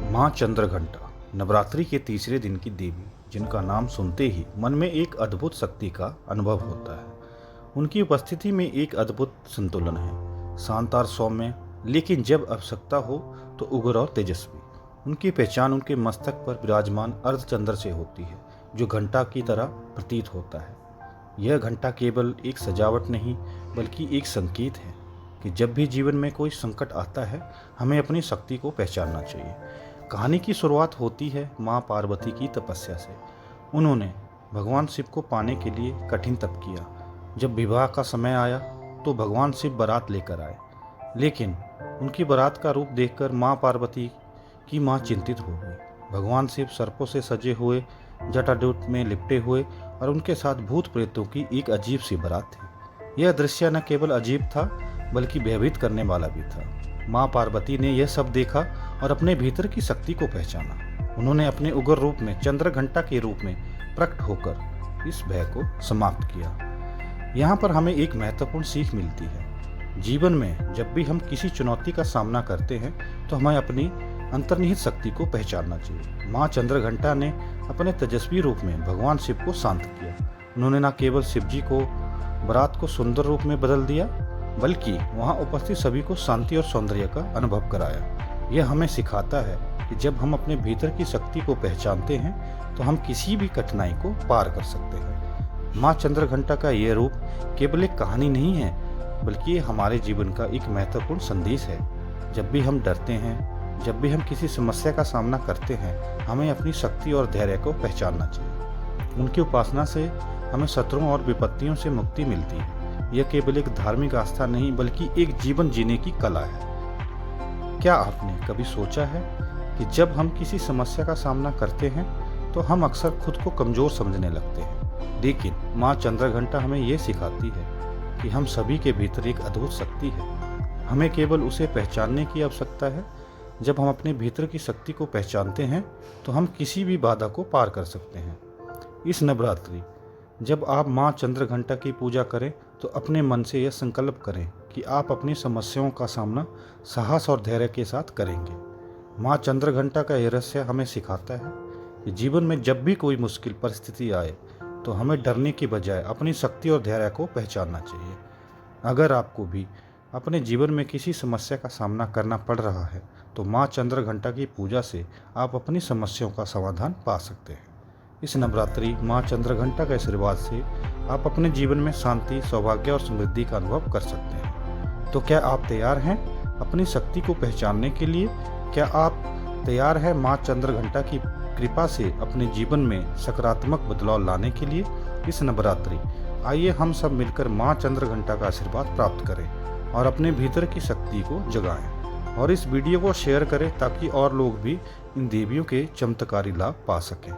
माँ चंद्रघंटा नवरात्रि के तीसरे दिन की देवी, जिनका नाम सुनते ही मन में एक अद्भुत शक्ति का अनुभव होता है। उनकी उपस्थिति में एक अद्भुत संतुलन है, शांत और सौम्य, लेकिन जब आवश्यकता हो तो उग्र और तेजस्वी। उनकी पहचान उनके मस्तक पर विराजमान अर्धचंद्र से होती है, जो घंटा की तरह प्रतीत होता है। यह घंटा केवल एक सजावट नहीं, बल्कि एक संकेत है कि जब भी जीवन में कोई संकट आता है, हमें अपनी शक्ति को पहचानना चाहिए। कहानी की शुरुआत होती है माँ पार्वती की तपस्या से। उन्होंने भगवान शिव को पाने के लिए कठिन तप किया। जब विवाह का समय आया तो भगवान शिव बारात लेकर आए, लेकिन उनकी बारात का रूप देखकर माँ पार्वती की माँ चिंतित हो गई। भगवान शिव सर्पों से सजे हुए, जटाजूट में लिपटे हुए और उनके साथ भूत प्रेतों की एक अजीब सी बारात थी। यह दृश्य न केवल अजीब था, बल्कि भयभीत करने वाला भी था। माँ पार्वती ने यह सब देखा और अपने भीतर की शक्ति को पहचाना। उन्होंने अपने उग्र रूप में चंद्रघंटा के रूप में प्रकट होकर इस भय को समाप्त किया। यहाँ पर हमें एक महत्वपूर्ण सीख मिलती है। जीवन में जब भी हम किसी चुनौती का सामना करते हैं तो हमें अपनी अंतर्निहित शक्ति को पहचानना चाहिए। माँ चंद्रघंटा ने अपने तेजस्वी रूप में भगवान शिव को शांत किया। उन्होंने न केवल शिव जी को बारात को सुंदर रूप में बदल दिया, बल्कि वहाँ उपस्थित सभी को शांति और सौंदर्य का अनुभव कराया। यह हमें सिखाता है कि जब हम अपने भीतर की शक्ति को पहचानते हैं तो हम किसी भी कठिनाई को पार कर सकते हैं। माँ चंद्रघंटा का यह रूप केवल एक कहानी नहीं है, बल्कि ये हमारे जीवन का एक महत्वपूर्ण संदेश है। जब भी हम डरते हैं, जब भी हम किसी समस्या का सामना करते हैं, हमें अपनी शक्ति और धैर्य को पहचानना चाहिए। उनकी उपासना से हमें शत्रुओं और विपत्तियों से मुक्ति मिलती है। यह केवल एक धार्मिक आस्था नहीं, बल्कि एक जीवन जीने की कला है। क्या आपने कभी सोचा है कि जब हम किसी समस्या का सामना करते हैं तो हम अक्सर खुद को कमजोर समझने लगते हैं, लेकिन माँ चंद्रघंटा हमें यह सिखाती है कि हम सभी के भीतर एक अद्भुत शक्ति है। हमें केवल उसे पहचानने की आवश्यकता है। जब हम अपने भीतर की शक्ति को पहचानते हैं तो हम किसी भी बाधा को पार कर सकते हैं। इस नवरात्रि जब आप माँ चंद्रघंटा की पूजा करें तो अपने मन से यह संकल्प करें कि आप अपनी समस्याओं का सामना साहस और धैर्य के साथ करेंगे। माँ चंद्रघंटा का यह रहस्य हमें सिखाता है कि जीवन में जब भी कोई मुश्किल परिस्थिति आए तो हमें डरने की बजाय अपनी शक्ति और धैर्य को पहचानना चाहिए। अगर आपको भी अपने जीवन में किसी समस्या का सामना करना पड़ रहा है तो माँ चंद्रघंटा की पूजा से आप अपनी समस्याओं का समाधान पा सकते हैं। इस नवरात्रि माँ चंद्रघंटा के आशीर्वाद से आप अपने जीवन में शांति, सौभाग्य और समृद्धि का अनुभव कर सकते हैं। तो क्या आप तैयार हैं अपनी शक्ति को पहचानने के लिए? क्या आप तैयार हैं माँ चंद्रघंटा की कृपा से अपने जीवन में सकारात्मक बदलाव लाने के लिए? इस नवरात्रि आइए हम सब मिलकर माँ चंद्रघंटा का आशीर्वाद प्राप्त करें और अपने भीतर की शक्ति को जगाएं। और इस वीडियो को शेयर करें ताकि और लोग भी इन देवियों के चमत्कारी लाभ पा सकें।